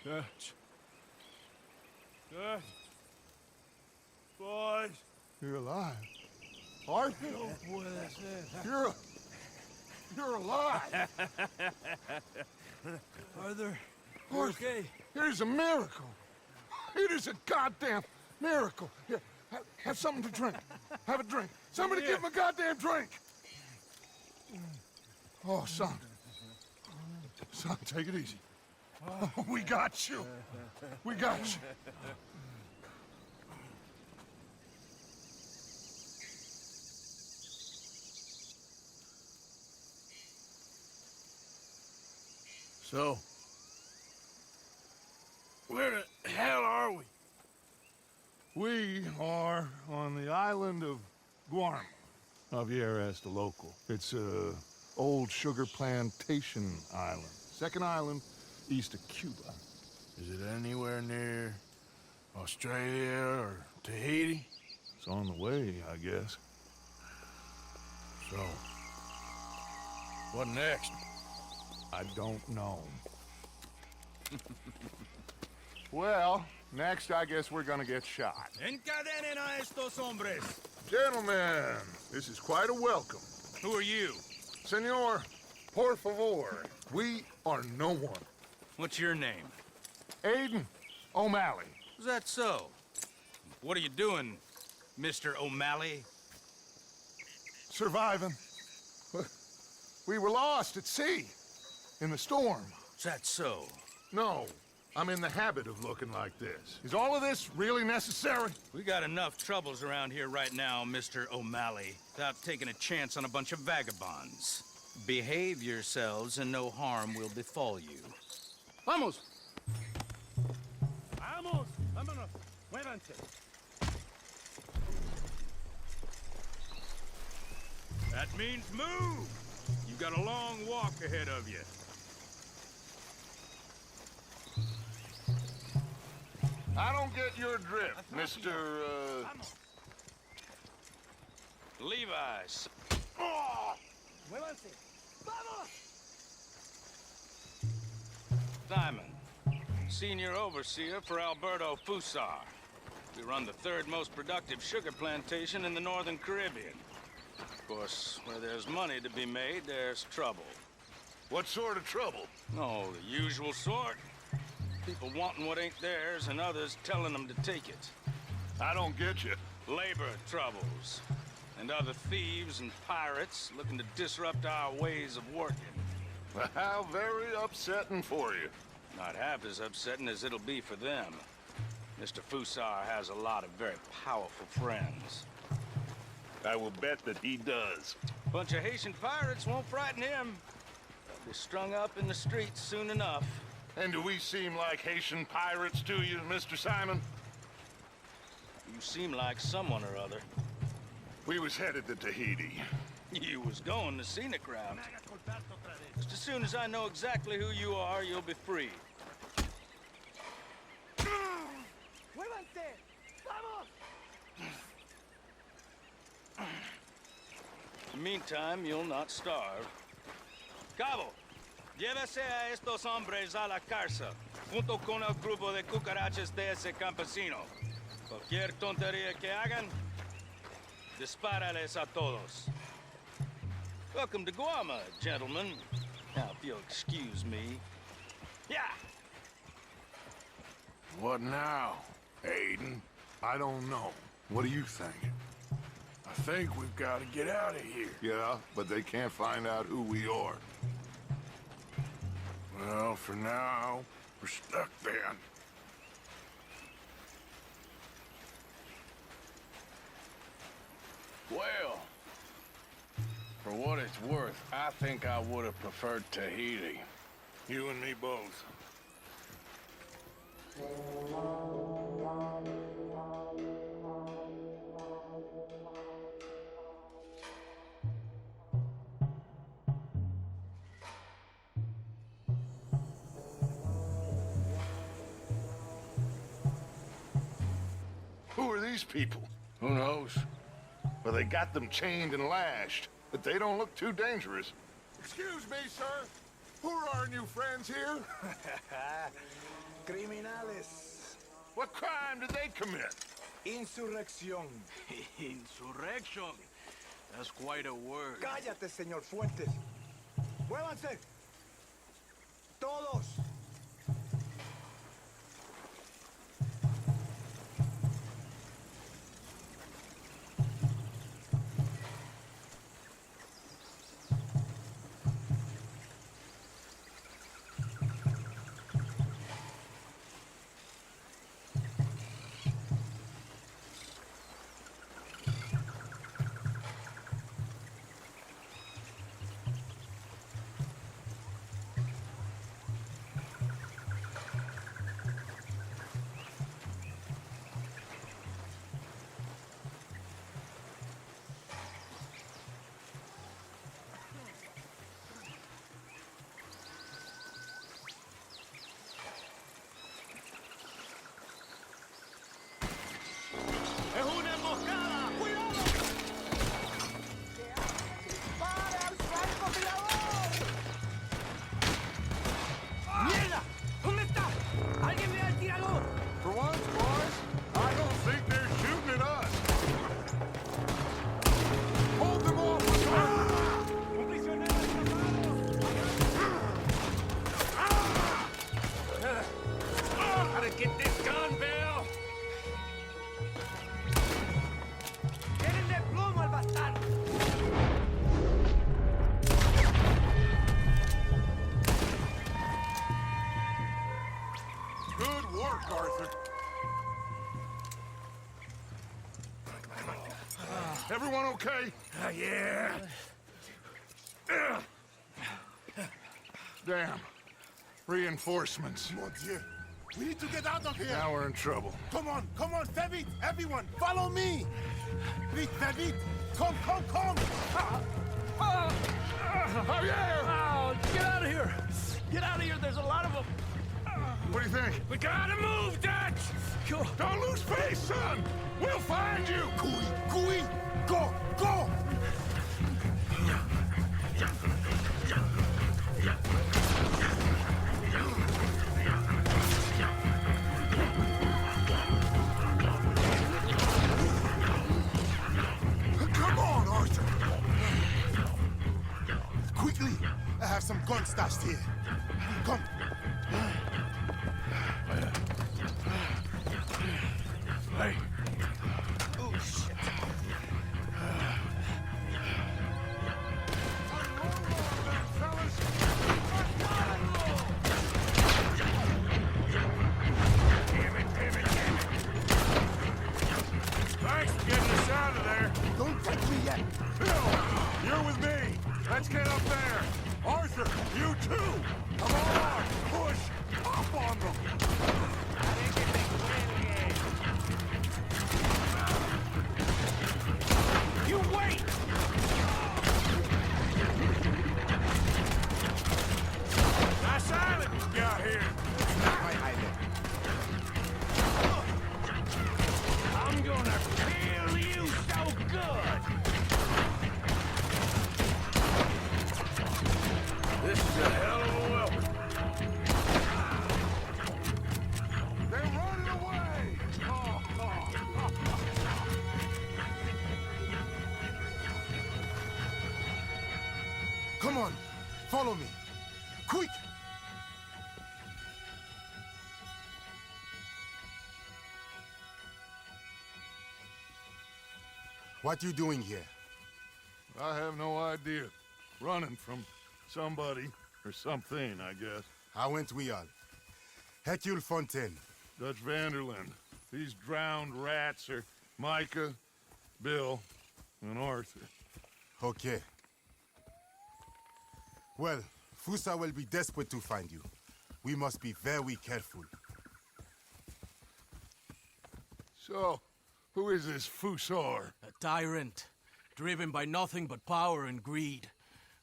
Dutch. Dutch. Boys. You're alive. Art? You're alive. Arthur, you Art, okay? it is a miracle. It is a goddamn miracle. Here, have something to drink. Have a drink. Somebody give him a goddamn drink. Oh, son. Son, take it easy. Oh, we got you. We got you. So, where the hell are we? We are on the island of Guarma. Javier asked the local. It's a old sugar plantation island. Second island east of Cuba. Is it anywhere near Australia or Tahiti? It's on the way, I guess. So, what next? I don't know. Well, next I guess we're gonna get shot. Encadenen a estos hombres. Gentlemen, this is quite a welcome. Who are you? Senor, por favor, we are no one. What's your name? Aiden O'Malley. Is that so? What are you doing, Mr. O'Malley? Surviving. We were lost at sea, in the storm. Is that so? No, I'm in the habit of looking like this. Is all of this really necessary? We got enough troubles around here right now, Mr. O'Malley, without taking a chance on a bunch of vagabonds. Behave yourselves and no harm will befall you. Vamos! Vamos! Vámonos! Muévanse! That means move! You've got a long walk ahead of you. I don't get your drift, Mr. Levi's. ¡Muévanse! ¡Vamos! Simon, Senior Overseer for Alberto Fusar. We run the third most productive sugar plantation in the Northern Caribbean. Of course, where there's money to be made, there's trouble. What sort of trouble? Oh, the usual sort. People wanting what ain't theirs and others telling them to take it. I don't get you. Labor troubles. And other thieves and pirates looking to disrupt our ways of working. How very upsetting for you. Not half as upsetting as it'll be for them. Mr. Fusar has a lot of very powerful friends. I will bet that he does. Bunch of Haitian pirates won't frighten him. They'll be strung up in the streets soon enough. And do we seem like Haitian pirates to you, Mr. Simon? You seem like someone or other. We was headed to Tahiti. You was going the scenic route. Just as soon as I know exactly who you are, you'll be free. ¡Muévanse! ¡Vamos! In the meantime, you'll not starve. Cabo, llévese a estos hombres a la cárcel, junto con el grupo de cucarachas de ese campesino. Cualquier tontería que hagan, dispárales a todos. Welcome to Guarma, gentlemen. Now, if you'll excuse me. Yeah! What now, Aiden? I don't know. What do you think? I think we've got to get out of here. Yeah, but they can't find out who we are. Well, for now, we're stuck then. Well, for what it's worth, I think I would have preferred Tahiti. You and me both. Who are these people? Who knows? Well, they got them chained and lashed, but they don't look too dangerous. Excuse me, sir. Who are our new friends here? Criminales. What crime did they commit? Insurrección. Insurrection. That's quite a word. Cállate, señor Fuentes. ¡Muévanse! ¡Todos! ¡Es una emboscada! ¡Cuidado! ¡Para al francotirador! ¡Mierda! ¿Dónde está? ¡Alguien ve al tirador! For once, boys, I don't think they're shooting at us. Hold them off with your... ¡Un prisionero escapado! Gotta get this gun, Bill! ¡Tírenle plomo al bastardo! Good work, Arthur. Everyone okay? Yeah. Damn. Reinforcements. Mon Dieu. We need to get out of here. Now we're in trouble. Come on, fais vite. Everyone, follow me. Vite, fais vite. Come. Javier! Oh, get out of here! Get out of here, there's a lot of them! What do you think? We gotta move, Dutch! Don't lose face, son! We'll find you! Cooey, go. Come on, Arthur. Quickly, I have some gun stashed here. Come. Hey. ¡Oh, shit! Thanks for getting us out of there. Don't touch me yet. Bill, you're with me. Let's get up there. Arthur, you too. Come on, push. Hop on them. You wait! Nice island you got here. My island. I'm gonna kill you so good! This is a hell of a weapon. They're running away. Come on, follow me. Quick! What you doing here? I have no idea. Running from somebody or something, I guess. How went we all? Hercule Fontaine. Dutch Vanderland. These drowned rats are Micah, Bill, and Arthur. Okay. Well, Fusa will be desperate to find you. We must be very careful. So, who is this Fusar? A tyrant, driven by nothing but power and greed.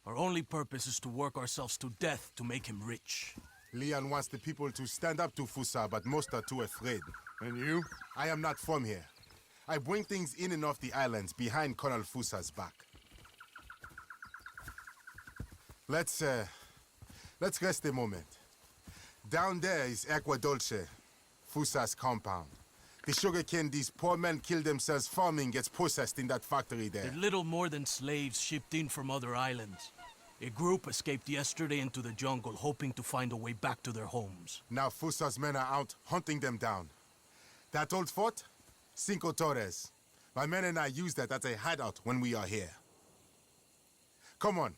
Our only purpose is to work ourselves to death to make him rich. Leon wants the people to stand up to Fusa, but most are too afraid. And you? I am not from here. I bring things in and off the islands behind Colonel Fusa's back. Let's rest a moment. Down there is Agua Dulce, Fusa's compound. The sugarcane these poor men kill themselves farming gets processed in that factory there. They're little more than slaves shipped in from other islands. A group escaped yesterday into the jungle, hoping to find a way back to their homes. Now Fusa's men are out hunting them down. That old fort? Cinco Torres. My men and I use that as a hideout when we are here. Come on.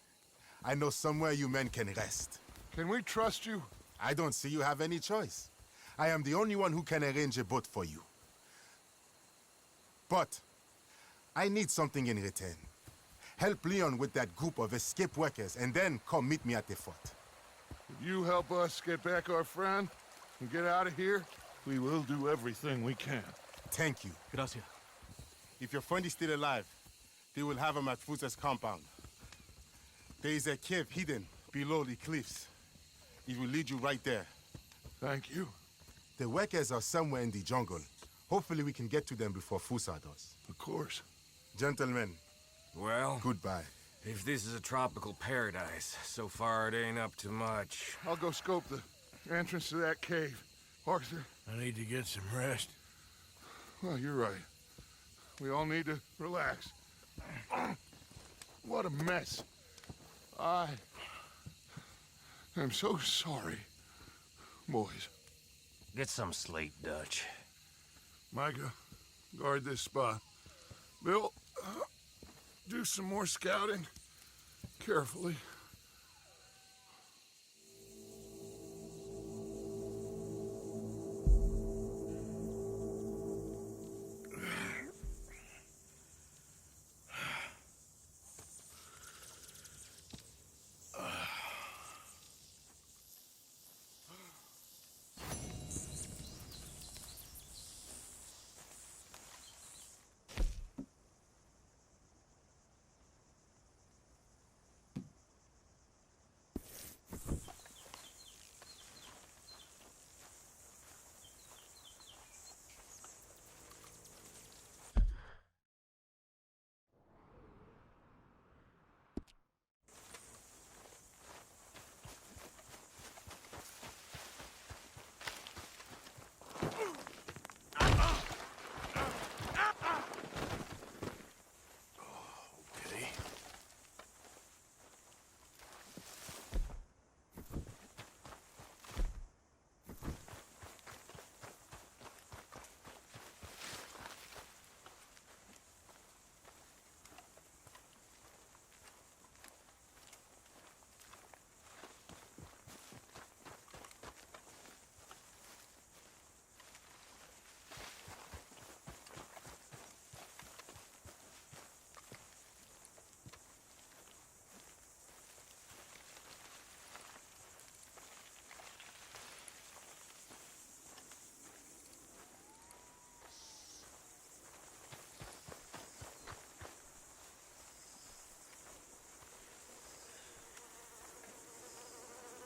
I know somewhere you men can rest. Can we trust you? I don't see you have any choice. I am the only one who can arrange a boat for you. But I need something in return. Help Leon with that group of escape workers, and then come meet me at the fort. If you help us get back our friend and get out of here, we will do everything we can. Thank you. Gracias. If your friend is still alive, they will have him at Fusa's compound. There is a cave hidden below the cliffs. It will lead you right there. Thank you. The workers are somewhere in the jungle. Hopefully we can get to them before Fusa does. Of course. Gentlemen, Well, goodbye. if this is a tropical paradise, so far it ain't up to much. I'll go scope the entrance to that cave. Arthur, I need to get some rest. well, you're right. We all need to relax. What a mess. I am so sorry, boys. Get some sleep, Dutch. Micah, guard this spot. Bill, do some more scouting. Carefully.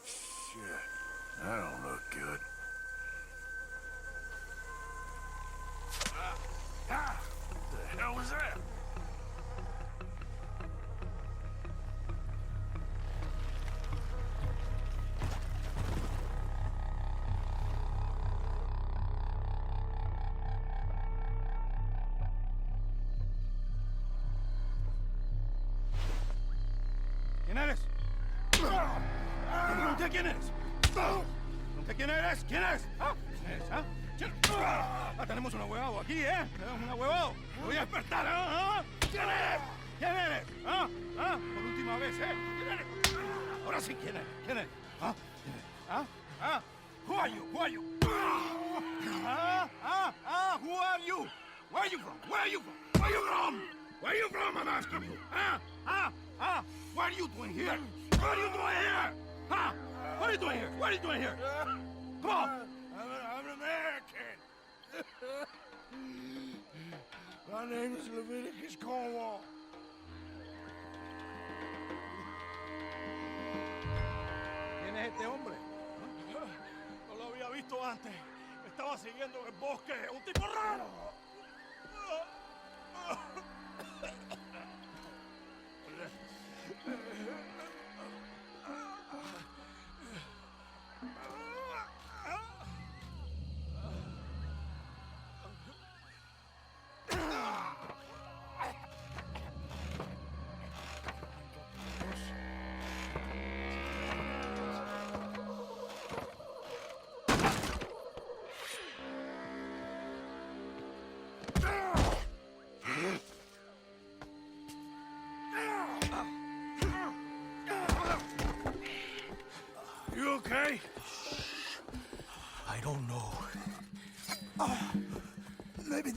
Shit, that don't look good. What the hell was that? ¿Quién eres? Pregunté quién eres. Pregunté quién eres. ¿Quién eres? ¿Ah? ¿Quién eres? ¿Ah? ¿Quién? Ah, tenemos un ahuevado aquí, ¿eh? Tenemos un ahuevado. Me voy a despertar, ¿ah? ¿Quién eres? ¿Quién eres? ¿Ah? ¿Ah? Por última vez, ¿eh? ¿Quién eres? Ahora sí, ¿quién eres? ¿Quién eres? ¿Ah? ¿Quién eres? ¿Ah? ¿Ah? Who are you? Who are you? ¿Ah? ¿Ah? ¿Ah? Who are you? Where are you from? Where are you from? Where are you from? Where are you from, I'm asking you? ¿Ah? ¿Ah? ¿Ah? What are you doing here? What are you doing here? Huh? What are you doing here? What are you doing here? Come on! I'm an American. My name is Leviticus Cornwall. ¿Quién es este hombre? No lo había visto antes. Me estaba siguiendo en el bosque. ¡Un tipo raro!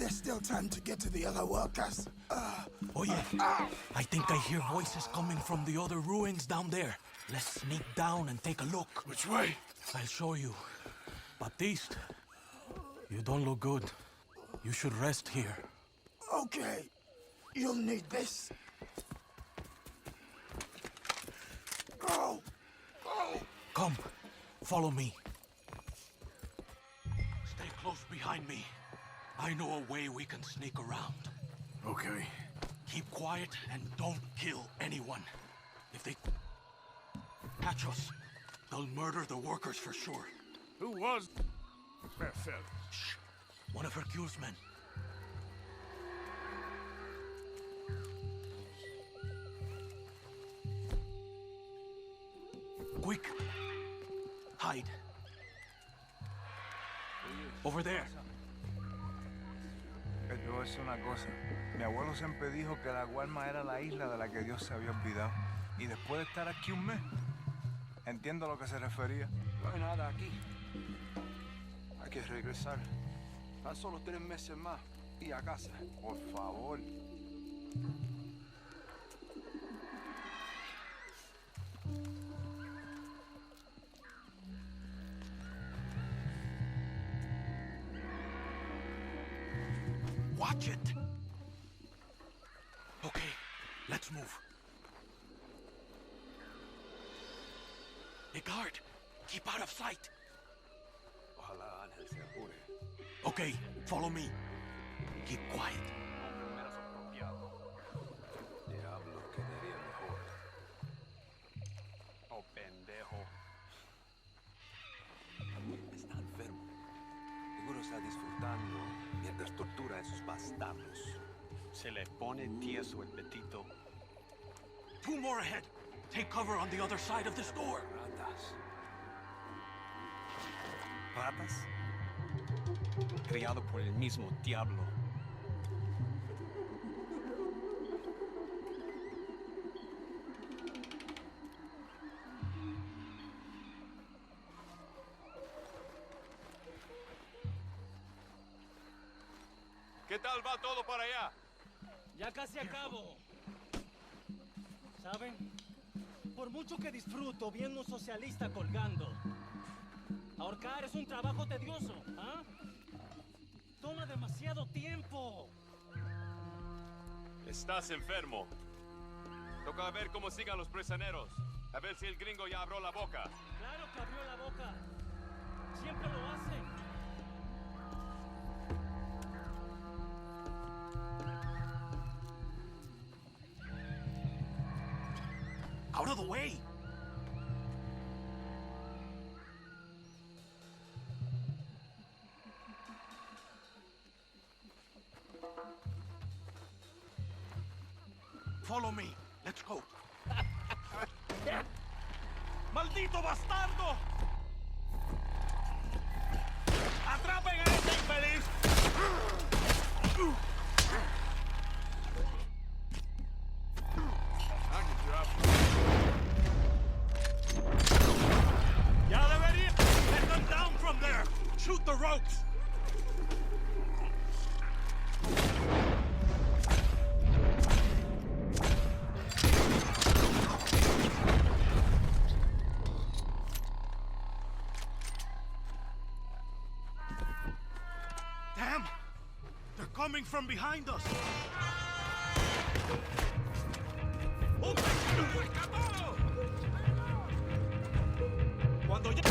There's still time to get to the other workers. Oye, I think I hear voices coming from the other ruins down there. Let's sneak down and take a look. Which way? I'll show you. Baptiste, you don't look good. You should rest here. Okay, you'll need this. Go! Go! Come, follow me. Stay close behind me. I know a way we can sneak around. Okay. Keep quiet and don't kill anyone. If they catch us, they'll murder the workers for sure. Who was that fella? Shh! One of Hercule's men. Quick! Hide. Over there. Te voy a decir una cosa. Mi abuelo siempre dijo que la Guarma era la isla de la que Dios se había olvidado. Y después de estar aquí un mes, entiendo a lo que se refería. No hay nada aquí. Hay que regresar. Tan solo 3 meses más y a casa. Por favor. Watch it! Okay, let's move. Hey, guard! Keep out of sight! Ojalá Ángel se apure. Okay, follow me. Keep quiet. Diablo, quedaría mejor. Oh, pendejo. Está enfermo. Seguro está disfrutando mientras tortura a esos bastardos. Se le pone tieso el petito. 2 more ahead. Take cover on the other side of this door. Ratas. ¿Ratas? Criado por el mismo diablo. ¿Qué tal va todo para allá? Ya casi acabo. ¿Saben? Por mucho que disfruto viendo un socialista colgando, ahorcar es un trabajo tedioso, ¿ah? Toma demasiado tiempo. Estás enfermo. Toca ver cómo sigan los prisioneros. A ver si el gringo ya abrió la boca. Claro que abrió la boca. Siempre lo hacen. Out of the way! Follow me. Let's go. ¡Maldito bastardo! ¡Atrapen a ese infeliz! Ya debería. Get them down from there. Shoot the ropes. Damn! They're coming from behind us. Cuando ya...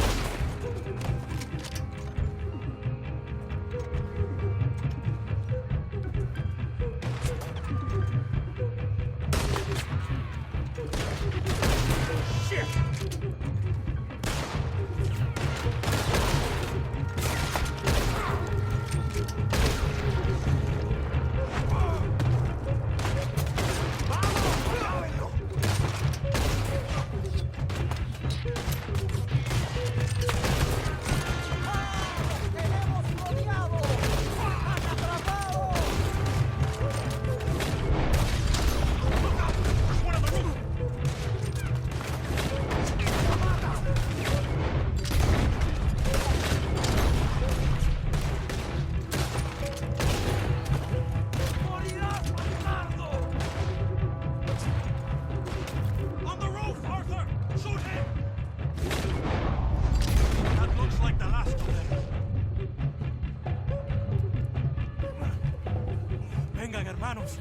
Vengan, hermanos.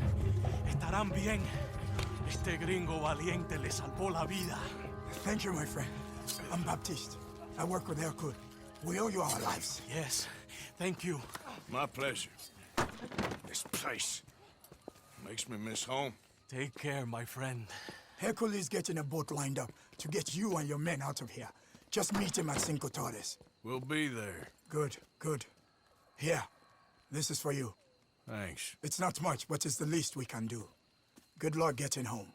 Estarán bien. Este gringo valiente le salvó la vida. Thank you, my friend. I'm Baptiste. I work with Hercule. We owe you our lives. Yes, thank you. My pleasure. This place makes me miss home. Take care, my friend. Hercule is getting a boat lined up to get you and your men out of here. Just meet him at Cinco Torres. We'll be there. Good, good. Here, this is for you. Thanks. It's not much, but it's the least we can do. Good luck getting home.